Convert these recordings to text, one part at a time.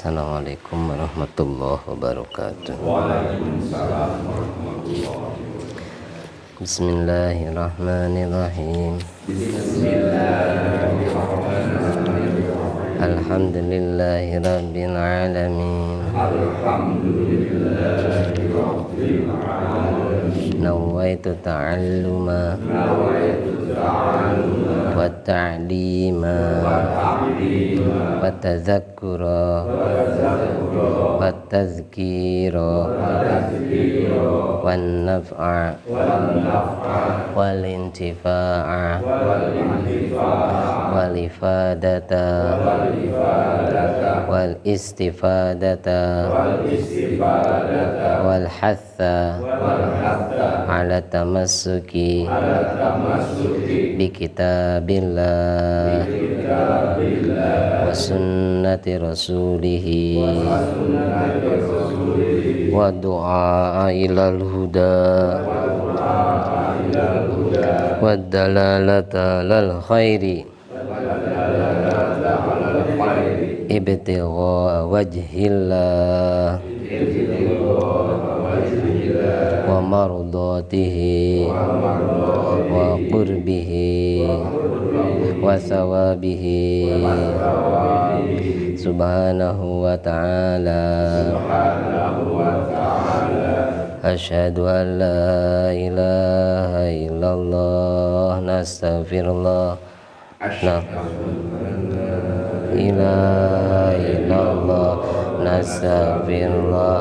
Assalamualaikum warahmatullahi wabarakatuh. Waalaikumsalam warahmatullahi wabarakatuh. Bismillahirrahmanirrahim. Bismillahirrahmanirrahim. Alhamdulillahi rabbil alamin. Alhamdulillahi rabbil alamin. Nawaitu ta'alluma wa ta'lima wa tadhakkura wa tadhkira wan naf'a wal intifa'a wal ifadata wal istifadata wal hatha ala tamassuki bi kitabillah wa sunnati rasulihi wa du'a ilal huda wa dalalata lal khairi ibtigha wajhillah wa mardatihi wa qurbihi wa sawabihi subhanahu wa ta'ala. Asyhadu an la ilaha illallah nastaghfirullah ilaha illallah nastaghfirullah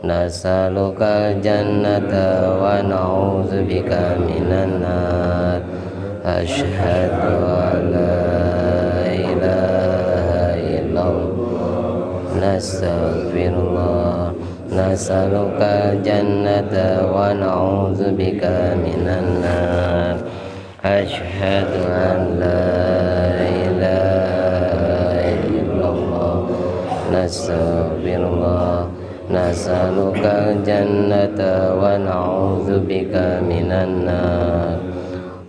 nas'aluka jannata wa na'udzubika minan nar. Asyhadu an la ilaha illallah nastaghfirullah nas'aluka jannata wa na'udzubika minan nar. Asyhadu an la ilaha illallah nastaghfirullah nas'aluka jannata wa na'udzubika minan nar.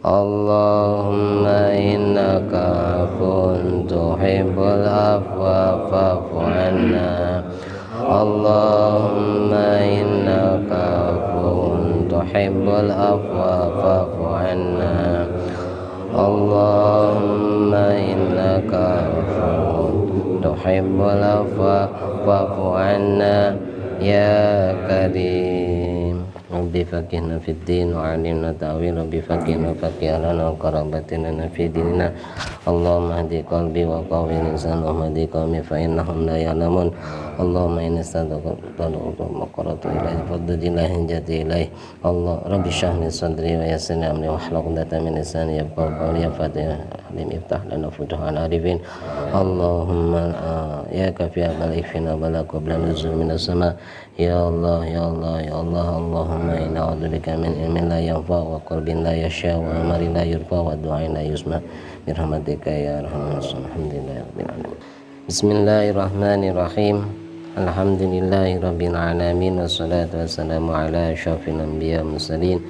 Allahumma innaka afuwwun tuhibbul afwa fa'fu anna. Allahumma innaka afuwwun tuhibbul afwa fa'fu anna. Allahumma innaka afuwwun tuhibbul afwa fa'fu anna ya karim. Rabbi faqihna fid din wa 'allimna ta'wil. Rabbi faqihna faqihlana wa qarabatina fi dinina. Allahumma hdi qalbi wa qawwi lisan wa hdi qawmi fa innahum la ya'lamun. Allahumma inni astaghfiruka wa qaratu ilaihi fadjilahi jati ilaihi. Allah Rabbi shrah li sadri wa yassir li amri wa hlul 'uqdatam min lisani yafqahu qawli. Ya Fatih alim iftah lana futuhal arifin. Allahumma ya kafi al-ifina bala qabla nuzul minas sama. Ya Allah ya Allah ya Allah. Allahumma inna a'udzubika min ilmin la yanfa wa qalbin la yasha wa amalin la yurfa wa du'ain la yusma birahmatika ya arhamar rahimin. Alhamdulillahirabbil alamin. Bismillahirrahmanirrahim. Alhamdulillahirabbil alamin wassalatu wassalamu ala asyrafil anbiya mursalin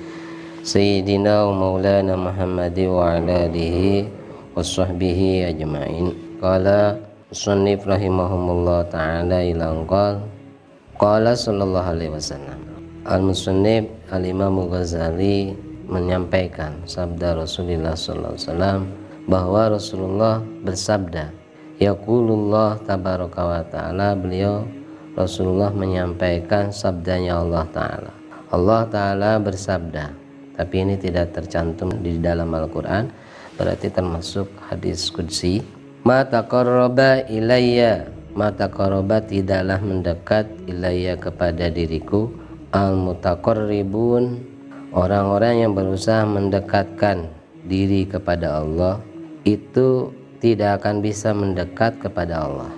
sayyidina wa maulana Muhammadi wa ala alihi washabbihi ajma'in. Qala musannif rahimahumullah ta'ala ilang qala sallallahu alaihi wasallam. Al-musannif al-Imam Ghazali menyampaikan sabda Rasulullah sallallahu alaihi wasallam bahwa Rasulullah bersabda, yaqulullah tabaraka wa ta'ala. Beliau Rasulullah menyampaikan sabdanya Allah Ta'ala. Allah Ta'ala bersabda, tapi ini tidak tercantum di dalam Al-Quran, berarti termasuk hadis qudsi. Ma taqarraba ilayya, ma taqarraba tidaklah mendekat ilayya kepada diriku, al-mutaqarribun orang-orang yang berusaha mendekatkan diri kepada Allah itu tidak akan bisa mendekat kepada Allah.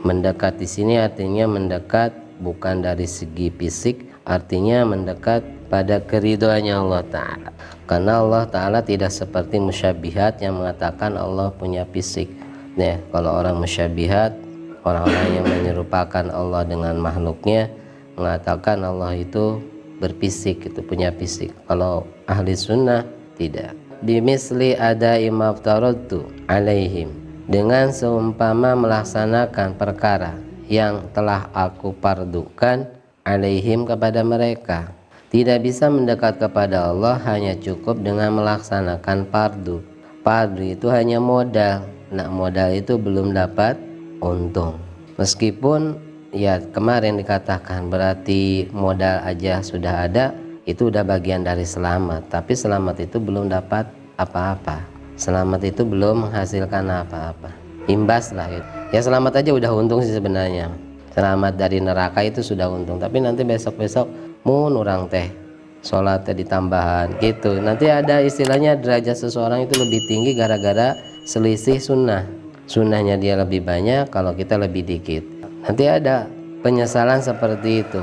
Mendekat di sini artinya mendekat bukan dari segi fisik, artinya mendekat pada keridhoannya Allah Ta'ala. Karena Allah Ta'ala tidak seperti musyabihat yang mengatakan Allah punya fisik. Nah, kalau orang musyabihat, orang-orang yang menyerupakan Allah dengan makhluknya, mengatakan Allah itu berfisik, itu punya fisik. Kalau ahli sunnah tidak. Bimisli ada imaftaratu alaihim, dengan seumpama melaksanakan perkara yang telah aku pardukan alaihim kepada mereka. Tidak bisa mendekat kepada Allah hanya cukup dengan melaksanakan fardu. Fardu itu hanya modal. Nah, modal itu belum dapat untung. Meskipun ya kemarin dikatakan berarti modal aja sudah ada, itu udah bagian dari selamat. Tapi selamat itu belum dapat apa-apa. Selamat itu belum menghasilkan apa-apa. Imbas lah gitu. Ya selamat aja udah untung sih sebenarnya. Selamat dari neraka itu sudah untung. Tapi nanti besok-besok mun orang teh sholatnya ditambahan gitu. Nanti ada istilahnya derajat seseorang itu lebih tinggi gara-gara selisih sunnah. Sunnahnya dia lebih banyak, kalau kita lebih dikit. Nanti ada penyesalan seperti itu.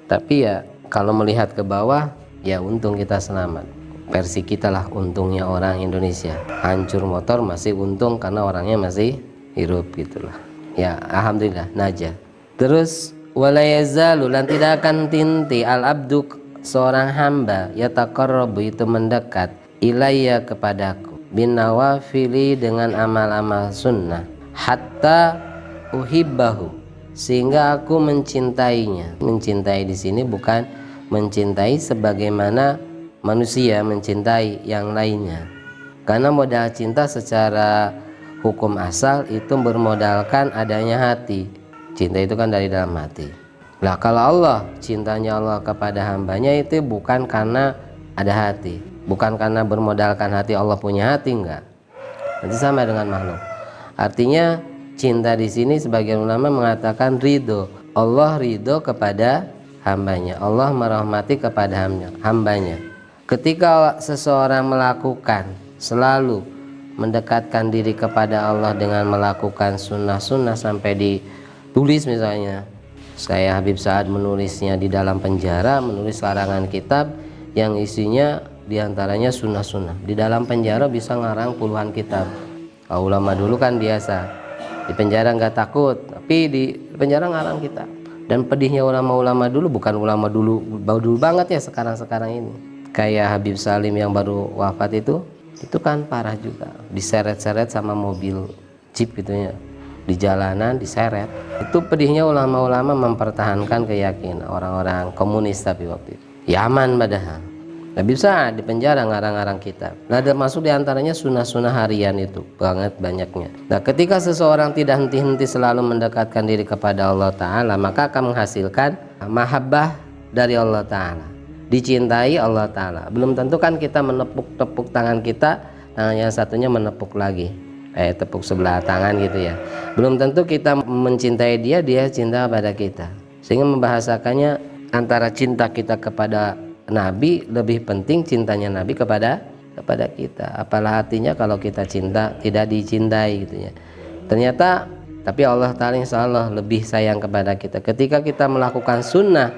Tapi ya kalau melihat ke bawah, ya untung kita selamat. Versi kita lah untungnya orang Indonesia. Hancur motor masih untung karena orangnya masih hidup gitulah. Ya alhamdulillah najah. Terus wala yazalu, lan tidak akan tinti al abdu seorang hamba yataqarrabu itu mendekat ilayya kepadaku bin nawafili dengan amal-amal sunnah hatta uhibbahu, sehingga aku mencintainya. Mencintai di sini bukan mencintai sebagaimana manusia mencintai yang lainnya, karena modal cinta secara hukum asal itu bermodalkan adanya hati. Cinta itu kan dari dalam hati. Nah kalau Allah, cintanya Allah kepada hambanya itu bukan karena ada hati, bukan karena bermodalkan hati. Allah punya hati, enggak. Nanti sama dengan makhluk. Artinya cinta di sini sebagian ulama mengatakan ridho. Allah ridho kepada hambanya. Allah merahmati kepada hambanya. Ketika seseorang melakukan, selalu mendekatkan diri kepada Allah dengan melakukan sunnah-sunnah sampai ditulis misalnya. Saya Habib Sa'ad menulisnya di dalam penjara, menulis karangan kitab yang isinya diantaranya sunnah-sunnah. Di dalam penjara bisa ngarang puluhan kitab. Ulama dulu kan biasa di penjara nggak takut, tapi di penjara ngarang kitab. Dan pedihnya ulama-ulama dulu, bukan ulama dulu banget ya sekarang-sekarang ini. Kayak Habib Salim yang baru wafat itu kan parah juga. Diseret-seret sama mobil jeep gitu ya. Di jalanan diseret. Itu pedihnya ulama-ulama mempertahankan keyakinan orang-orang komunis tapi waktu itu. Yaman padahal. Nah bisa di penjara ngarang-ngarang kitab. Nah termasuk diantaranya sunnah-sunnah harian itu banget banyaknya. Nah ketika seseorang tidak henti-henti selalu mendekatkan diri kepada Allah Ta'ala, maka akan menghasilkan mahabbah dari Allah Ta'ala, dicintai Allah Ta'ala. Belum tentu kan kita menepuk-tepuk tangan kita, tangan yang satunya menepuk lagi, tepuk sebelah tangan gitu ya. Belum tentu kita mencintai dia, dia cinta pada kita. Sehingga membahasakannya antara cinta kita kepada Nabi lebih penting cintanya Nabi kepada kita. Apalah artinya kalau kita cinta tidak dicintai gitu ya. Ternyata tapi Allah Ta'ala insya Allah lebih sayang kepada kita. Ketika kita melakukan sunnah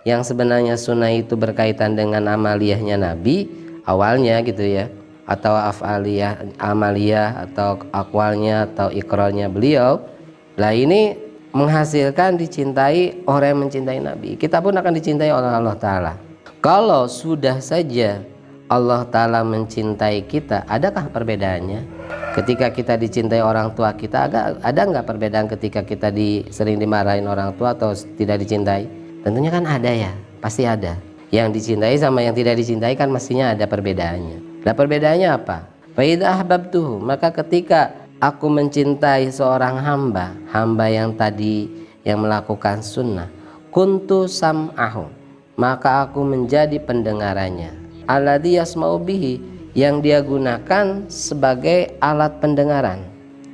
yang sebenarnya sunnah itu berkaitan dengan amaliyahnya Nabi awalnya gitu ya, atau afaliyah, amaliyah atau akwalnya atau ikrarnya beliau. Lah ini menghasilkan dicintai orang yang mencintai Nabi. Kita pun akan dicintai oleh Allah Ta'ala. Kalau sudah saja Allah Ta'ala mencintai kita, adakah perbedaannya? Ketika kita dicintai orang tua kita, ada nggak perbedaan ketika kita sering dimarahin orang tua atau tidak dicintai? Tentunya kan ada ya, pasti ada. Yang dicintai sama yang tidak dicintai kan mestinya ada perbedaannya. Nah perbedaannya apa? Fa idza ahbabtuhu, maka ketika aku mencintai seorang hamba yang tadi yang melakukan sunnah, kuntu sam'ahu, maka aku menjadi pendengarannya, alladzi yasma'u bihi, yang dia gunakan sebagai alat pendengaran.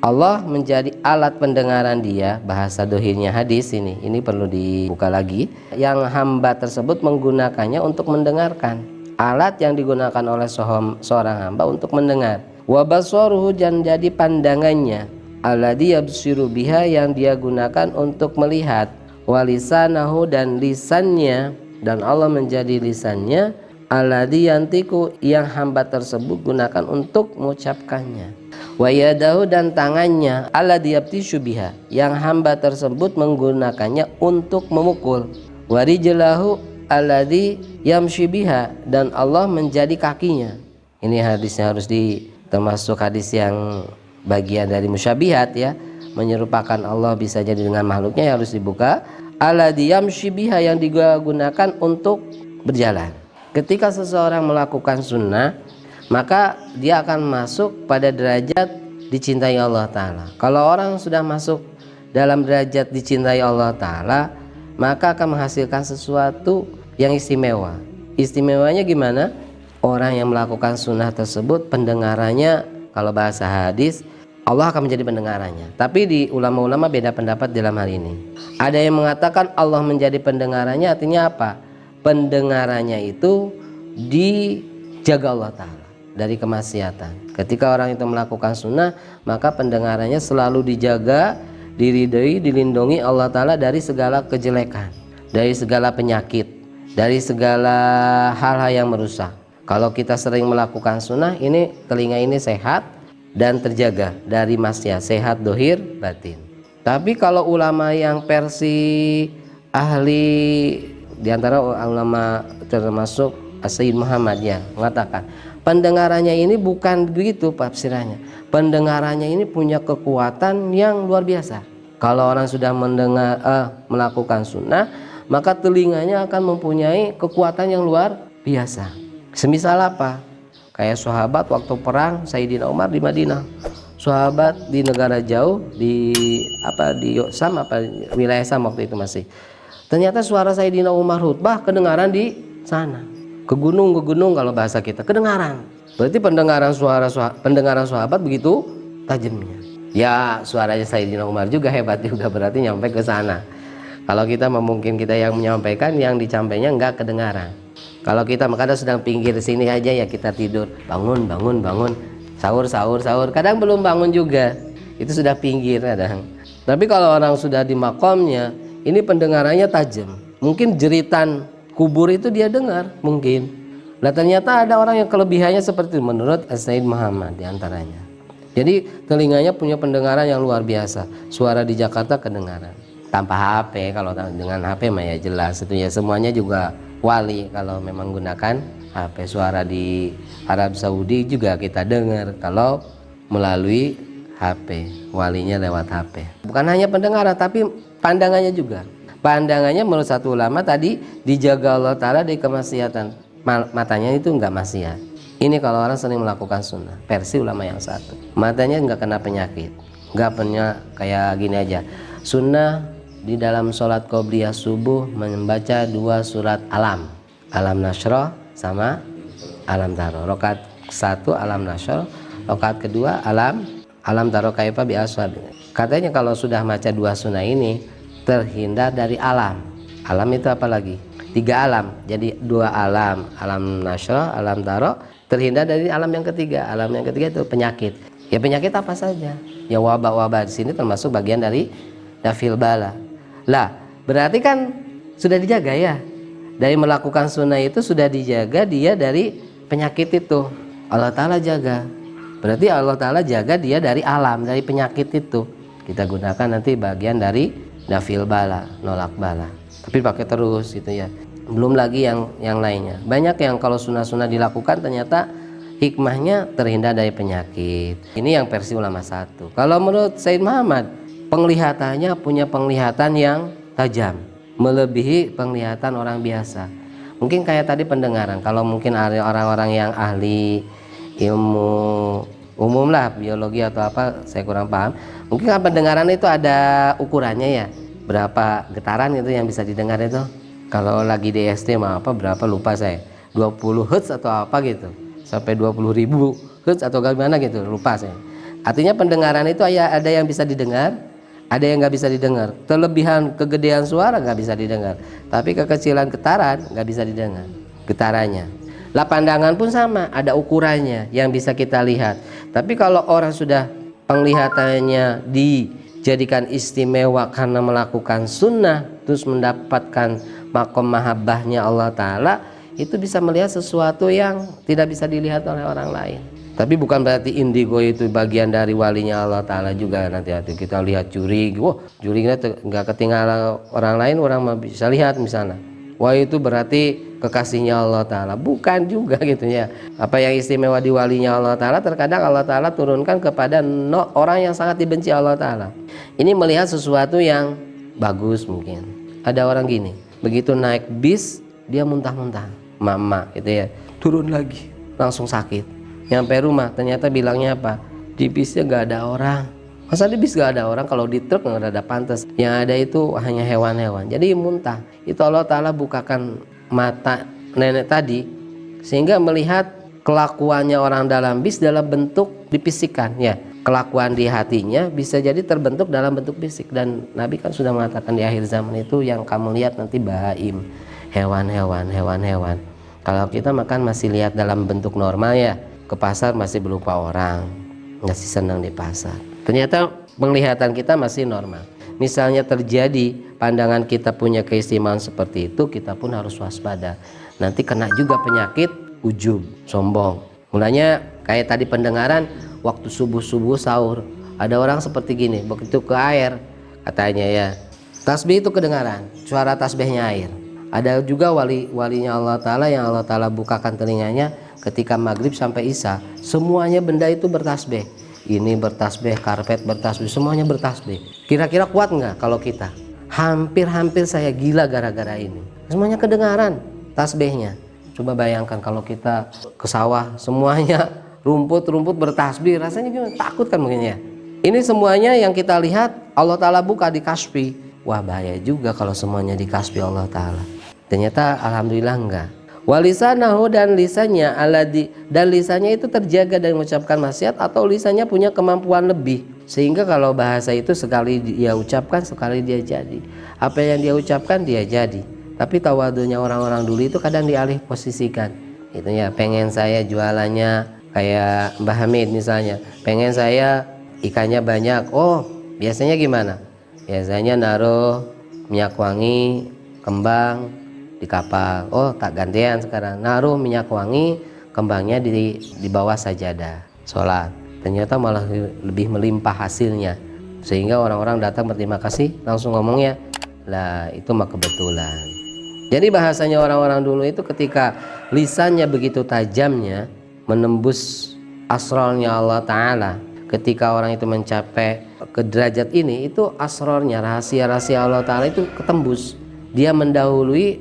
Allah menjadi alat pendengaran dia. Bahasa dohirnya hadis ini perlu dibuka lagi. Yang hamba tersebut menggunakannya untuk mendengarkan. Alat yang digunakan oleh seorang hamba untuk mendengar. Wa basaruhu, dan jadi pandangannya, alladzi yabsiru biha, yang dia gunakan untuk melihat. Wa lisanahu, dan lisannya, dan Allah menjadi lisannya, alladzi yantiku, yang hamba tersebut gunakan untuk mengucapkannya. Wa yadahu, dan tangannya, alladzi yabtishu biha, yang hamba tersebut menggunakannya untuk memukul. Wa rijlahu alladzi yamshi biha, dan Allah menjadi kakinya. Ini hadisnya harus termasuk hadis yang bagian dari musyabihat ya. menyerupakan Allah bisa jadi dengan makhluknya, harus dibuka. Alladzi yamshi biha, yang digunakan untuk berjalan. Ketika seseorang melakukan sunnah, maka dia akan masuk pada derajat dicintai Allah Ta'ala. Kalau orang sudah masuk dalam derajat dicintai Allah Ta'ala, maka akan menghasilkan sesuatu yang istimewa. Istimewanya gimana? Orang yang melakukan sunnah tersebut, pendengarannya, kalau bahasa hadis, Allah akan menjadi pendengarannya. Tapi di ulama-ulama beda pendapat dalam hal ini. Ada yang mengatakan Allah menjadi pendengarannya, artinya apa? Pendengarannya itu dijaga Allah Ta'ala dari kemaksiatan. Ketika orang itu melakukan sunnah, maka pendengarannya selalu dijaga, diridhoi, dilindungi Allah Ta'ala dari segala kejelekan, dari segala penyakit, dari segala hal-hal yang merusak. Kalau kita sering melakukan sunnah, ini telinga ini sehat dan terjaga dari maksiat, sehat dohir batin. Tapi kalau ulama yang versi ahli, diantara ulama termasuk Sayyid Muhammad ya, mengatakan pendengarannya ini bukan begitu tafsirannya. Pendengarannya ini punya kekuatan yang luar biasa. Kalau orang sudah mendengar melakukan sunnah, maka telinganya akan mempunyai kekuatan yang luar biasa. Semisal apa? Kayak sahabat waktu perang Sayyidina Umar di Madinah, sahabat di negara jauh di Sam, wilayah Sam waktu itu masih. Ternyata suara Sayyidina Umar khutbah kedengaran di sana. Ke gunung kalau bahasa kita kedengaran. Berarti pendengaran sahabat begitu tajamnya. Ya, suaranya Sayyidina Umar juga hebat juga, berarti nyampe ke sana. Kalau kita mungkin kita yang menyampaikan, yang dicampainya enggak kedengaran. Kalau kita kadang sedang pinggir sini aja ya, kita tidur, bangun, sahur, kadang belum bangun juga, itu sudah pinggir kadang. Tapi kalau orang sudah di makomnya, ini pendengarannya tajam. Mungkin jeritan kubur itu dia dengar mungkin. Nah ternyata ada orang yang kelebihannya seperti itu menurut Sayyid Muhammad diantaranya. Jadi telinganya punya pendengaran yang luar biasa. Suara di Jakarta kedengaran tanpa HP. Kalau dengan HP mah ya jelas itu ya, semuanya juga wali kalau memang gunakan HP. Suara di Arab Saudi juga kita dengar kalau melalui HP, walinya lewat HP. Bukan hanya pendengaran tapi pandangannya juga. Pandangannya menurut satu ulama tadi dijaga Allah Ta'ala dari kemaksiatan. Matanya itu enggak maksiat. Ini kalau orang sering melakukan sunnah, versi ulama yang satu. Matanya enggak kena penyakit, enggak punya kayak gini aja. Sunnah di dalam sholat qobliyah subuh membaca 2 surat Alam Nashrah sama Alam Taro. Rakaat 1 Alam Nashrah, rakaat kedua Alam Taro kaifa bi aswab. Katanya kalau sudah baca 2 sunnah ini terhindar dari alam. Alam itu apa lagi? 3 alam. Jadi 2 alam, Alam Nashrah, Alam Taro, terhindar dari alam yang ketiga. Alam yang ketiga itu penyakit. Ya penyakit apa saja? Ya wabah-wabah di sini termasuk bagian dari dafil bala. Lah, berarti kan sudah dijaga ya. Dari melakukan sunnah itu sudah dijaga dia dari penyakit itu. Allah Ta'ala jaga. Berarti Allah Ta'ala jaga dia dari alam, dari penyakit itu. Kita gunakan nanti bagian dari dafil bala, nolak bala. Tapi pakai terus gitu ya. Belum lagi yang lainnya. Banyak yang kalau sunnah-sunnah dilakukan ternyata hikmahnya terhindar dari penyakit. Ini yang versi ulama satu. Kalau menurut Sayyid Muhammad, penglihatannya punya penglihatan yang tajam, melebihi penglihatan orang biasa. Mungkin kayak tadi pendengaran. Kalau mungkin ada orang-orang yang ahli ilmu umum lah, biologi atau apa, saya kurang paham. Mungkin kan pendengaran itu ada ukurannya ya, berapa getaran itu yang bisa didengar itu. Kalau lagi di SD mah apa berapa lupa saya, 20 Hz atau apa gitu, sampai 20.000 Hz atau gimana gitu, lupa saya. Artinya pendengaran itu ada yang bisa didengar, ada yang nggak bisa didengar. Kelebihan kegedean suara nggak bisa didengar, tapi kekecilan getaran nggak bisa didengar getarannya. Lah pandangan pun sama, ada ukurannya yang bisa kita lihat. Tapi kalau orang sudah penglihatannya dijadikan istimewa karena melakukan sunnah, terus mendapatkan makom mahabbahnya Allah Ta'ala, itu bisa melihat sesuatu yang tidak bisa dilihat oleh orang lain. Tapi bukan berarti indigo itu bagian dari walinya Allah Ta'ala juga. Nanti kita lihat jurig, wah jurignya nggak ketinggalan orang lain, orang bisa lihat misalnya. wah itu berarti kekasihnya Allah Ta'ala. Bukan juga gitu ya. Apa yang istimewa di walinya Allah Ta'ala, terkadang Allah Ta'ala turunkan kepada orang yang sangat dibenci Allah Ta'ala. Ini melihat sesuatu yang bagus mungkin. Ada orang gini, begitu naik bis dia muntah-muntah, mama gitu ya, turun lagi langsung sakit. Nyampe rumah ternyata bilangnya apa? Di bisnya gak ada orang. Masa di bis gak ada orang? Kalau di truk gak ada pantas. Yang ada itu hanya hewan-hewan. Jadi muntah. Itu Allah Ta'ala bukakan mata nenek tadi sehingga melihat kelakuannya orang dalam bis dalam bentuk dipisikkan ya. Kelakuan di hatinya bisa jadi terbentuk dalam bentuk fisik. Dan Nabi kan sudah mengatakan di akhir zaman itu yang kamu lihat nanti bahaim, hewan-hewan. Kalau kita makan masih lihat dalam bentuk normal ya. Ke pasar masih berupa orang, masih senang di pasar. Ternyata penglihatan kita masih normal. Misalnya terjadi pandangan kita punya keistimewaan seperti itu, kita pun harus waspada. Nanti kena juga penyakit ujub, sombong. Mulanya kayak tadi pendengaran waktu subuh-subuh sahur. Ada orang seperti gini, begitu ke air katanya ya, tasbih itu kedengaran, suara tasbihnya air. Ada juga walinya Allah Ta'ala yang Allah Ta'ala bukakan telinganya ketika maghrib sampai isya, semuanya benda itu bertasbih. Ini bertasbih, karpet bertasbih, semuanya bertasbih. Kira-kira kuat nggak kalau kita? Hampir-hampir saya gila gara-gara ini. Semuanya kedengaran tasbihnya. Coba bayangkan kalau kita ke sawah, semuanya rumput bertasbih, rasanya gimana? Takut kan mungkin ya. Ini semuanya yang kita lihat Allah Ta'ala buka di kasfi. Wah bahaya juga kalau semuanya di kasfi Allah Ta'ala. Ternyata alhamdulillah enggak. Walisanahu dan lisannya dan lisannya itu terjaga dari mengucapkan maksiat atau lisannya punya kemampuan lebih sehingga kalau bahasa itu sekali dia ucapkan sekali dia jadi. Apa yang dia ucapkan dia jadi. Tapi tawadunya orang-orang dulu itu kadang dialih posisikan. Itu ya, pengen saya jualannya kayak Mbah Hamid misalnya. Pengen saya ikannya banyak. Oh, biasanya gimana? Biasanya naruh minyak wangi, kembang di kapal. Oh, tak gantian sekarang. Naruh minyak wangi, kembangnya di bawah sajadah sholat. Ternyata malah lebih melimpah hasilnya. Sehingga orang-orang datang berterima kasih, langsung ngomongnya, lah itu mah kebetulan. Jadi bahasanya orang-orang dulu itu ketika lisannya begitu tajamnya menembus asrarnya Allah Ta'ala. Ketika orang itu mencapai ke derajat ini, itu asrarnya, rahasia-rahasia Allah Ta'ala itu ketembus. Dia mendahului,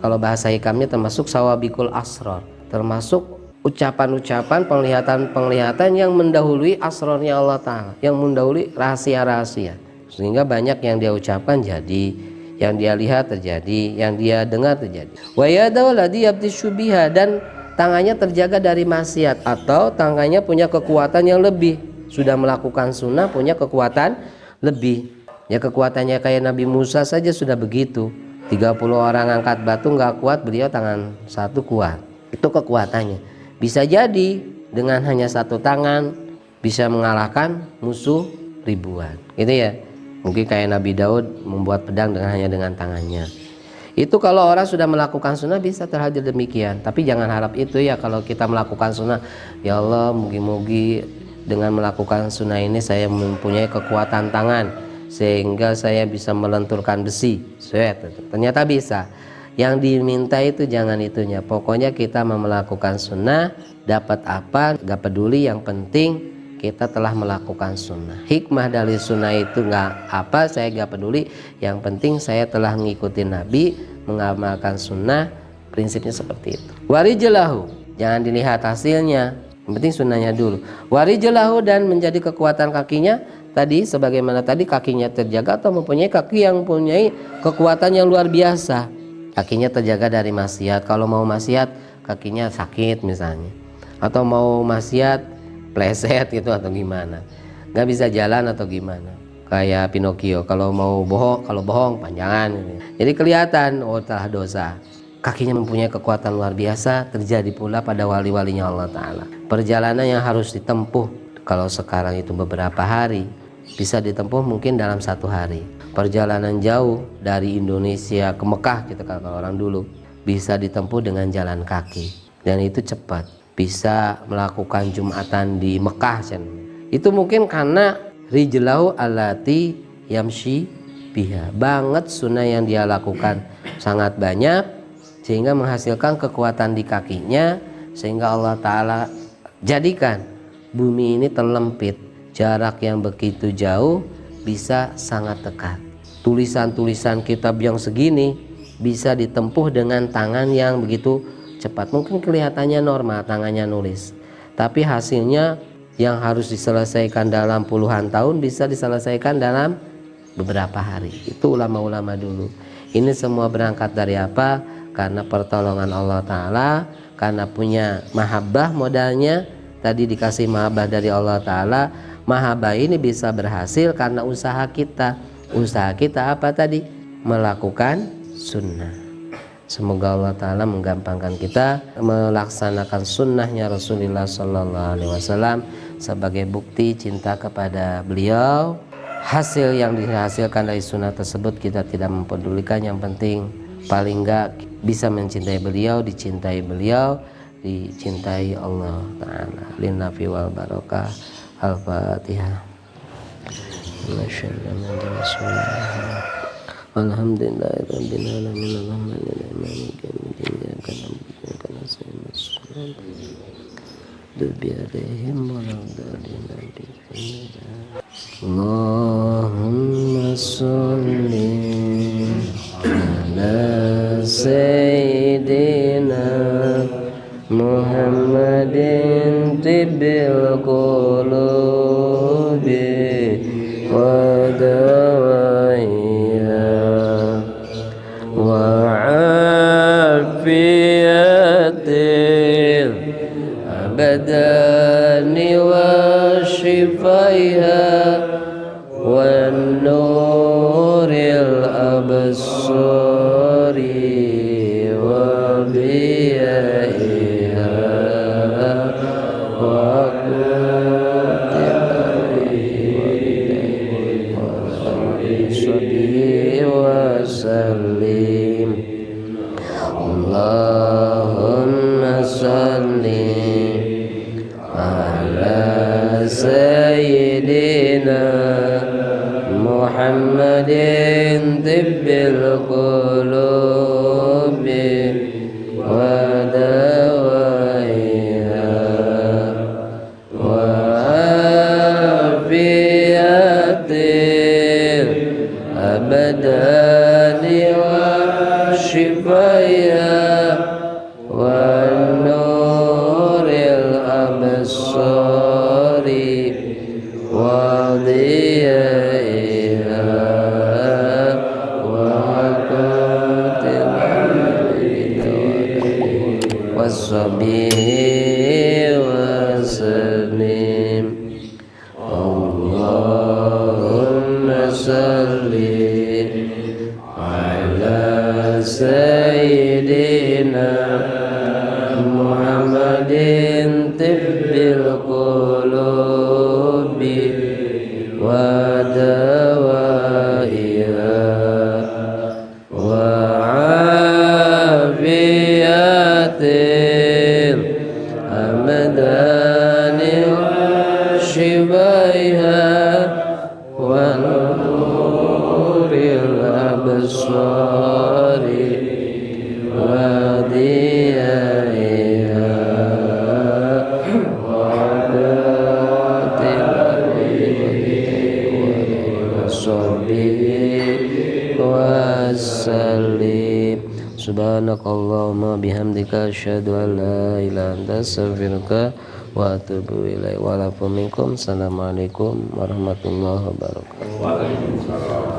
kalau bahasa hikamnya termasuk sawabikul asrar, termasuk ucapan-ucapan, penglihatan-penglihatan yang mendahului asrarnya Allah Ta'ala, yang mendahului rahasia-rahasia. Sehingga banyak yang dia ucapkan jadi, yang dia lihat terjadi, yang dia dengar terjadi. Wa yadahu ladhi yabtishu biha, dan tangannya terjaga dari maksiat atau tangannya punya kekuatan yang lebih. Sudah melakukan sunnah punya kekuatan lebih. Ya kekuatannya kayak Nabi Musa saja sudah begitu. 30 orang angkat batu nggak kuat, beliau tangan satu kuat. Itu kekuatannya. Bisa jadi dengan hanya satu tangan bisa mengalahkan musuh ribuan. Gitu ya. Mungkin kayak Nabi Daud membuat pedang hanya dengan tangannya. Itu kalau orang sudah melakukan sunnah bisa terhadir demikian. Tapi jangan harap itu ya kalau kita melakukan sunnah. Ya Allah, mugi-mugi dengan melakukan sunnah ini saya mempunyai kekuatan tangan sehingga saya bisa melenturkan besi. Ternyata bisa. Yang diminta itu jangan itunya. Pokoknya kita melakukan sunnah, dapat apa gak peduli, yang penting kita telah melakukan sunnah. Hikmah dari sunnah itu nggak apa, saya nggak peduli. Yang penting saya telah mengikuti Nabi, mengamalkan sunnah. Prinsipnya seperti itu. Warijlahu, jangan dilihat hasilnya, yang penting sunnahnya dulu. Warijlahu, dan menjadi kekuatan kakinya tadi, sebagaimana tadi kakinya terjaga atau mempunyai kaki yang mempunyai kekuatan yang luar biasa. Kakinya terjaga dari maksiat. Kalau mau maksiat kakinya sakit misalnya, atau mau maksiat pleset gitu atau gimana, nggak bisa jalan atau gimana, kayak Pinocchio kalau mau bohong, kalau bohong panjangan gitu. Jadi kelihatan oh telah dosa. Kakinya mempunyai kekuatan luar biasa. Terjadi pula pada wali-walinya Allah Ta'ala. Perjalanan yang harus ditempuh kalau sekarang itu beberapa hari, bisa ditempuh mungkin dalam 1 hari. Perjalanan jauh dari Indonesia ke Mekah kita kalau orang dulu bisa ditempuh dengan jalan kaki, dan itu cepat. Bisa melakukan Jumatan di Mekah. Itu mungkin karena rijlahu allati yamshi biha, banget sunnah yang dia lakukan sangat banyak, sehingga menghasilkan kekuatan di kakinya, sehingga Allah Ta'ala jadikan bumi ini terlempit, jarak yang begitu jauh bisa sangat dekat. Tulisan-tulisan kitab yang segini bisa ditempuh dengan tangan yang begitu cepat. Mungkin kelihatannya normal tangannya nulis, tapi hasilnya yang harus diselesaikan dalam puluhan tahun bisa diselesaikan dalam beberapa hari. Itu ulama-ulama dulu. Ini semua berangkat dari apa? Karena pertolongan Allah Ta'ala, karena punya mahabbah modalnya. Tadi dikasih mahabbah dari Allah Ta'ala. Mahabbah ini bisa berhasil karena usaha kita. Usaha kita apa tadi? Melakukan sunnah. Semoga Allah Ta'ala menggampangkan kita melaksanakan sunnahnya Rasulullah SAW sebagai bukti cinta kepada beliau. Hasil yang dihasilkan dari sunnah tersebut kita tidak mempedulikan, yang penting paling enggak bisa mencintai beliau, dicintai beliau, dicintai Allah Ta'ala. Linnafi wal barakah. Al-Fatihah. Alhamdulillahirabbil alamin arrahmanirrahim maliki yaumiddin iyyaka na'budu wa iyyaka nasta'in Allahumma sholli ala sayyidina Muhammadin tibbil qulubi wa dawaiha wa afiyatil abadani wa shifaiha wa nuril absari wa biyaiha wa qutibaihi wa sallim. Allahumma salli ala sayyidina Muhammadin tibbil qulubi wa dawaiha wa afiyatil abadani wa shifaiha wa nuril absari wa diyaiha wa qutibaihi wassabihi wa sallim. Allahumma salli ala sayyidina Muhammadin tibbil qulubi wa dawaiha wa afiyatil amadani wa shifaiha wa nuril absari wa diyaiha wa qutibaihi wa sallim. Subhanakallahumma bihamdika asyhadu an la ilaha illa anta astaghfiruka wa atubu ilaik. Wa lakum minkum. Assalamualaikum warahmatullahi wabarakatuh. Waalaikumsalam.